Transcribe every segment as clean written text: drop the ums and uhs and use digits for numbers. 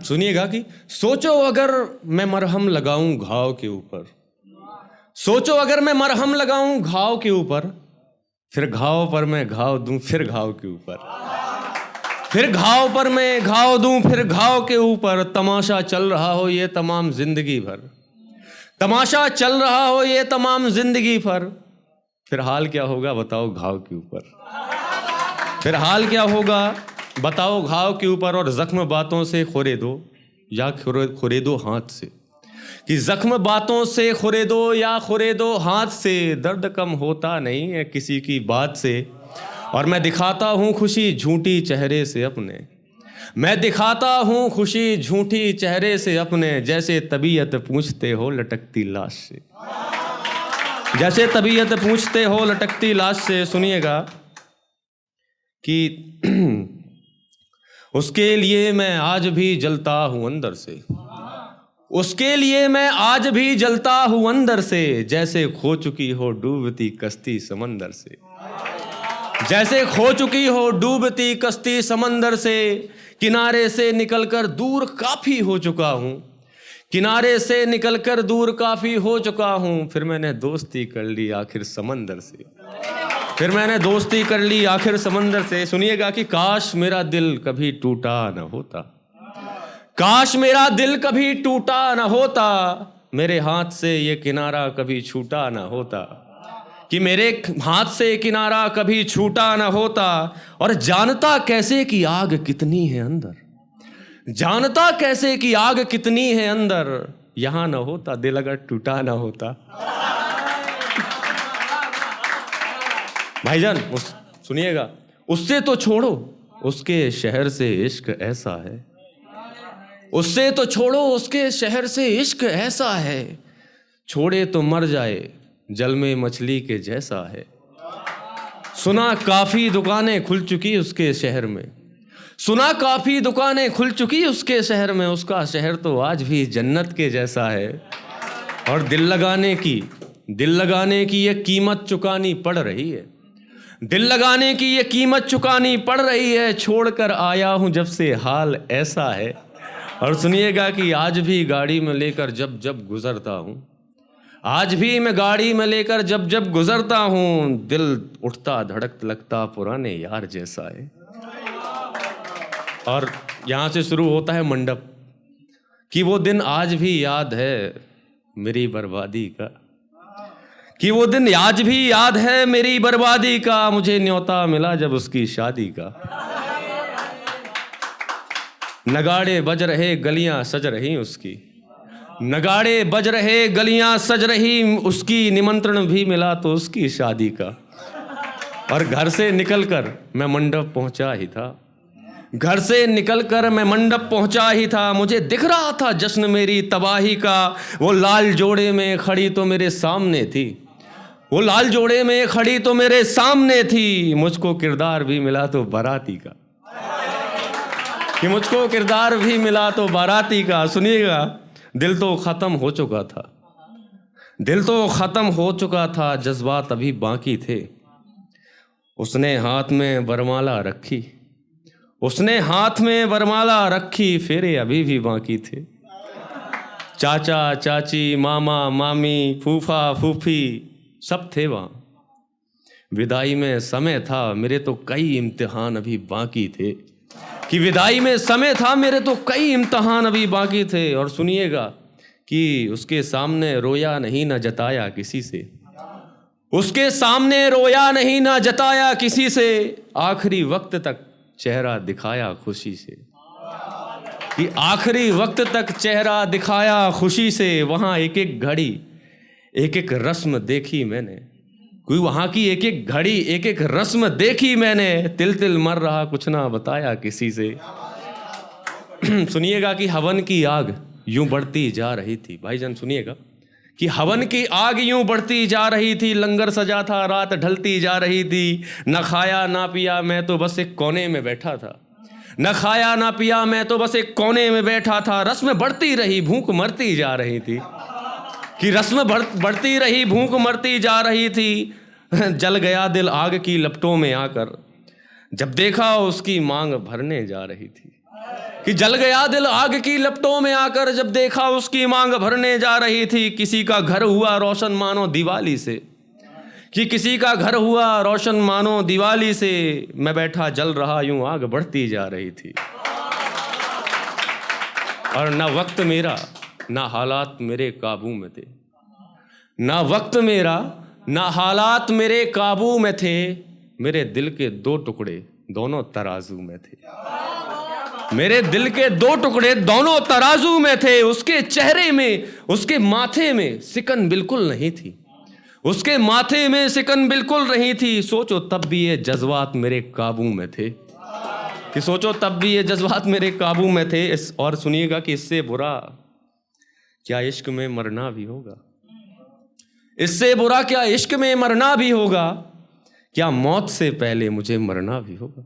सुनिएगा कि सोचो अगर मैं मरहम लगाऊं घाव के ऊपर, सोचो अगर मैं मरहम लगाऊं घाव के ऊपर, फिर घाव पर मैं घाव दूं फिर घाव के ऊपर, फिर घाव पर मैं घाव दूं फिर घाव के ऊपर, तमाशा चल रहा हो ये तमाम जिंदगी भर, तमाशा चल रहा हो ये तमाम जिंदगी भर, फिर हाल क्या होगा बताओ घाव के ऊपर, फिर हाल क्या होगा बताओ घाव के ऊपर। और जख्म बातों से खुरेदो या खुरेदो हाथ से, कि जख्म बातों से खुरेदो या खुरेदो हाथ से, दर्द कम होता नहीं है किसी की बात से। और मैं दिखाता हूँ खुशी झूठी चेहरे से अपने, मैं दिखाता हूँ खुशी झूठी चेहरे से अपने, जैसे तबीयत पूछते हो लटकती लाश से, जैसे तबीयत पूछते हो लटकती लाश से। सुनिएगा कि उसके लिए मैं आज भी जलता हूँ अंदर से, उसके लिए मैं आज भी जलता हूँ अंदर से, जैसे खो चुकी हो डूबती कश्ती समंदर से, जैसे खो चुकी हो डूबती कश्ती समंदर से। किनारे से निकलकर दूर काफी हो चुका हूँ, किनारे से निकलकर दूर काफी हो चुका हूँ, फिर मैंने दोस्ती कर ली आखिर समंदर से, फिर मैंने दोस्ती कर ली आखिर समंदर से। सुनिएगा कि काश मेरा दिल कभी टूटा न होता, काश मेरा दिल कभी टूटा न होता, मेरे हाथ से ये किनारा कभी छूटा न होता, कि मेरे हाथ से किनारा कभी छूटा न होता। और जानता कैसे कि आग कितनी है अंदर, जानता कैसे कि आग कितनी है अंदर, यहां न होता दिल अगर टूटा न होता। भाईजान सुनिएगा, उससे तो छोड़ो उसके शहर से इश्क ऐसा है, उससे तो छोड़ो उसके शहर से इश्क ऐसा है, छोड़े तो मर जाए जल में मछली के जैसा है। सुना काफी दुकानें खुल चुकी उसके शहर में, सुना काफी दुकानें खुल चुकी उसके शहर में, उसका शहर तो आज भी जन्नत के जैसा है। और दिल लगाने की ये कीमत चुकानी पड़ रही है, दिल लगाने की ये कीमत चुकानी पड़ रही है, छोड़कर आया हूं जब से हाल ऐसा है। और सुनिएगा कि आज भी गाड़ी में लेकर जब जब गुजरता हूं, आज भी मैं गाड़ी में लेकर जब जब गुजरता हूं, दिल उठता धड़क लगता पुराने यार जैसा है। और यहां से शुरू होता है मंडप, कि वो दिन आज भी याद है मेरी बर्बादी का, कि वो दिन आज भी याद है मेरी बर्बादी का, मुझे न्योता मिला जब उसकी शादी का। नगाड़े बज रहे गलियां सज रही उसकी, नगाड़े बज रहे गलियां सज रही उसकी, निमंत्रण भी मिला तो उसकी शादी का। और घर से निकलकर मैं मंडप पहुंचा ही था, घर से निकलकर मैं मंडप पहुंचा ही था, मुझे दिख रहा था जश्न मेरी तबाही का। वो लाल जोड़े में खड़ी तो मेरे सामने थी, वो लाल जोड़े में खड़ी तो मेरे सामने थी, मुझको किरदार भी मिला तो बाराती का, कि मुझको किरदार भी मिला तो बाराती का। सुनिएगा, दिल तो खत्म हो चुका था, दिल तो खत्म हो चुका था, जज्बात अभी बाकी थे। उसने हाथ में वरमाला रखी, उसने हाथ में वरमाला रखी, फेरे अभी भी बाकी थे। चाचा चाची मामा मामी फूफा फूफी सब थे वहाँ, विदाई में समय था मेरे तो कई इम्तिहान अभी बाकी थे, कि विदाई में समय था मेरे तो कई इम्तिहान अभी बाकी थे। और सुनिएगा कि उसके सामने रोया नहीं ना जताया किसी से, उसके सामने रोया नहीं ना जताया किसी से, आखिरी वक्त तक चेहरा दिखाया खुशी से, कि आखिरी वक्त तक चेहरा दिखाया खुशी से। वहाँ एक एक घड़ी एक एक रस्म देखी मैंने, कोई वहाँ की एक एक घड़ी एक एक रस्म देखी मैंने, तिल तिल मर रहा कुछ ना बताया किसी से। सुनिएगा कि हवन की आग यूं बढ़ती जा रही थी, भाईजान सुनिएगा कि हवन की आग यूं बढ़ती जा रही थी, लंगर सजा था रात ढलती जा रही थी, न खाया ना पिया मैं तो बस एक कोने में बैठा था, न खाया ना पिया मैं तो बस एक कोने में बैठा था। रस्म बढ़ती रही भूख मरती जा रही थी, कि रस्म बढ़ती रही भूख मरती जा रही थी, जल गया दिल आग की लपटों में आकर, जब देखा उसकी मांग भरने जा रही थी। कि जल गया दिल आग की लपटों में आकर, जब देखा उसकी मांग भरने जा रही थी। किसी का घर हुआ रोशन मानो दिवाली से, कि किसी का घर हुआ रोशन मानो दिवाली से। मैं बैठा जल रहा यूं आग बढ़ती जा रही थी। और ना वक्त मेरा ना हालात मेरे काबू में थे, ना वक्त मेरा ना हालात मेरे काबू में थे। मेरे दिल के दो टुकड़े दोनों तराजू में थे, मेरे दिल के दो टुकड़े दोनों तराजू में थे। उसके चेहरे में उसके माथे में सिकन बिल्कुल नहीं थी, उसके माथे में सिकन बिल्कुल नहीं थी। सोचो तब भी ये जज्बात मेरे काबू में थे, कि सोचो तब भी ये जज्बात मेरे काबू में थे। और सुनिएगा कि इससे बुरा क्या इश्क में मरना भी होगा, इससे बुरा क्या इश्क में मरना भी होगा, क्या मौत से पहले मुझे मरना भी होगा।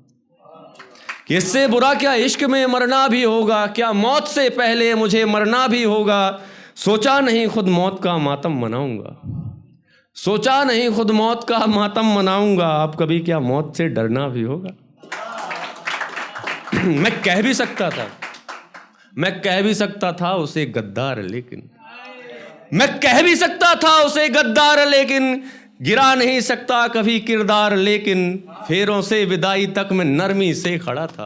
कि इससे बुरा क्या इश्क में मरना भी होगा, क्या मौत से पहले मुझे मरना भी होगा। सोचा नहीं खुद मौत का मातम मनाऊंगा, सोचा नहीं खुद मौत का मातम मनाऊंगा। अब कभी क्या मौत से डरना भी होगा। मैं कह भी सकता था, मैं कह भी सकता था उसे गद्दार, लेकिन मैं कह भी सकता था उसे गद्दार, लेकिन गिरा नहीं सकता कभी किरदार। लेकिन फेरों से विदाई तक मैं नरमी से खड़ा था,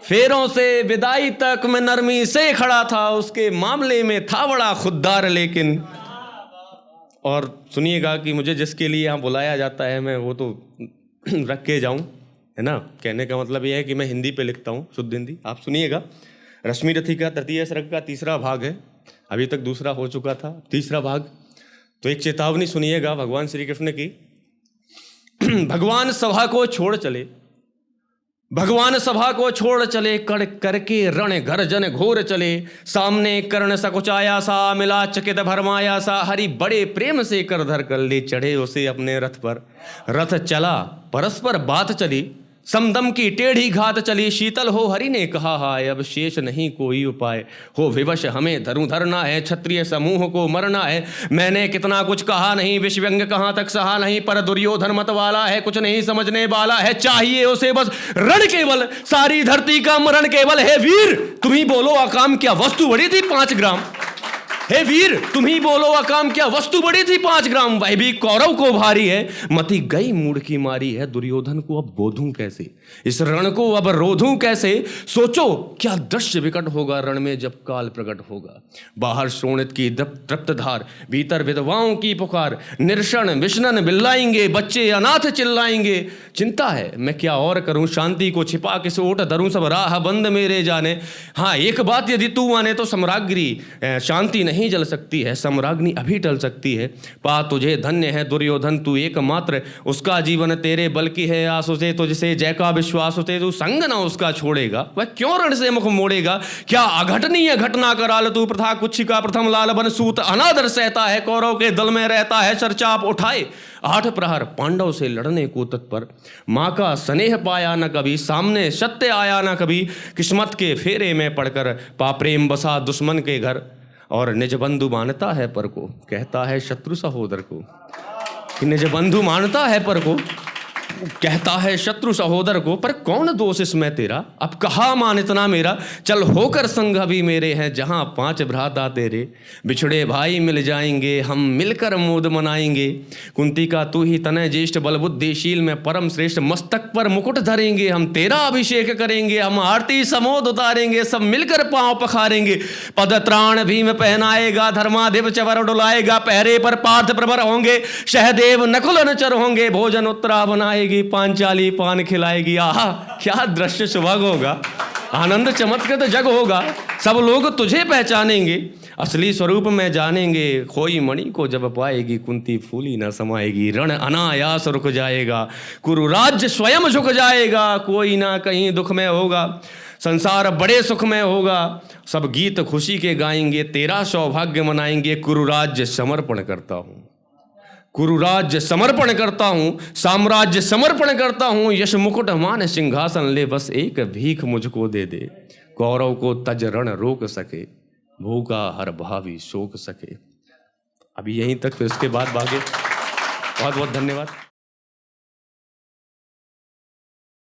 फेरों से विदाई तक मैं नरमी से खड़ा था। उसके मामले में था बड़ा खुददार, लेकिन। और सुनिएगा कि मुझे जिसके लिए यहाँ बुलाया जाता है मैं वो तो रख के जाऊँ, है ना। कहने का मतलब ये है कि मैं हिंदी पे लिखता हूँ, शुद्ध हिंदी। आप सुनिएगा, रश्मि रथी का तृतीय सर्ग का तीसरा भाग है, अभी तक दूसरा हो चुका था, तीसरा भाग। तो एक चेतावनी सुनिएगा भगवान श्री कृष्ण की। भगवान सभा को छोड़ चले, भगवान सभा को छोड़ चले, कर करके रण घर जन घोर चले। सामने कर्ण सकुचाया सा, मिला चकित भरमाया सा। हरि बड़े प्रेम से कर धर कर ले चढ़े उसे अपने रथ पर। रथ चला परस्पर बात चली, समदम की टेढ़ी घात चली। शीतल हो हरि ने कहा हाय, अब शेष नहीं कोई उपाय। हो विवश हमें धरु धरना है, क्षत्रिय समूह को मरना है। मैंने कितना कुछ कहा नहीं, विषव्यंग कहाँ तक सहा नहीं। पर दुर्योधन मत वाला है, कुछ नहीं समझने वाला है। चाहिए उसे बस रण केवल, सारी धरती का मरण केवल। हे वीर तुम ही बोलो अकाम क्या वस्तु बड़ी थी 5 ग्राम। हे वीर तुम ही बोलो अकाम क्या वस्तु बड़ी थी 5 ग्राम। वह भी कौरव को भारी है, मति गई मूड की मारी है। दुर्योधन को अब बोधूं कैसे, इस रण को अब रोधूं कैसे। सोचो क्या दृश्य विकट होगा रण में जब काल प्रकट होगा। बाहर शोणित की तृप्त धार, भीतर विधवाओं की पुकार। निरशन विष्णन बिल्लाएंगे, बच्चे अनाथ चिल्लाएंगे। चिंता है मैं क्या और करूं, शांति को छिपा किस ओट धरूं। सब राह बंद मेरे जाने। हाँ एक बात यदि तू माने तो सम्राग्री शांति नहीं जल सकती है, सम्राग्नि अभी टल सकती है। पा तुझे धन्य है दुर्योधन तू एकमात्र, उसका जीवन तेरे बल की है आस। उसे तुझसे जय का विश्वास होते तू संग न उसका छोड़ेगा। वह क्यों रण से मुख मोड़ेगा। क्या अघटनीय घटना कराल तू, प्रथा कुछ का प्रथम लाल बन सूत। अनादर सहता है कौरव के दल में रहता है, चर्चाप उठाए 8 प्रहर पांडव से लड़ने को तत्पर। माँ का स्नेह पाया न कभी, सामने सत्य आया न कभी। किस्मत के फेरे में पड़कर पा प्रेम बसा दुश्मन के घर। और निज बंधु मानता है पर को, कहता है शत्रु सहोदर को। कि निज बंधु मानता है पर को, कहता है शत्रु सहोदर को। पर कौन दोष इसमें तेरा, अब कहा मान इतना मेरा। चल होकर संग अभी मेरे हैं, जहां 5 भ्राता तेरे। बिछड़े भाई मिल जाएंगे, हम मिलकर मोद मनाएंगे। कुंती का तू ही तनय ज्येष्ठ बल बुद्धिशील में परम श्रेष्ठ। मस्तक पर मुकुट धरेंगे, हम तेरा अभिषेक करेंगे। हम आरती समोद उतारेंगे, सब मिलकर पांव पखारेंगे। पद त्राण भीम पहनाएगा, धर्माधिप चवर डुलाएगा। पहरे पर पार्थ प्रवर होंगे, सहदेव नकुल अनुचर होंगे। भोजन उत्तरा बनाएगी, पांचाली पान खिलाएगी। आहा क्या दृश्य सुभग होगा, आनंद चमत्कृत जग होगा। सब लोग तुझे पहचानेंगे, असली स्वरूप में जानेंगे। खोई मणि को जब पाएगी, कुंती फूली न समाएगी। रण अनायास रुक जाएगा, कुरु राज्य स्वयं झुक जाएगा। कोई ना कहीं दुख में होगा, संसार बड़े सुख में होगा। सब गीत खुशी के गाएंगे, तेरा सौभाग्य मनाएंगे। कुरु राज्य समर्पण करता हूँ, कुरु राज्य समर्पण करता हूँ, साम्राज्य समर्पण करता हूँ। यश मुकुट मान सिंहासन ले, बस एक भीख मुझको दे दे। कौरव को तज रण रोक सके, भूखा हर भावी शोक सके। अभी यहीं तक, फिर इसके बाद भागे। बहुत बहुत धन्यवाद।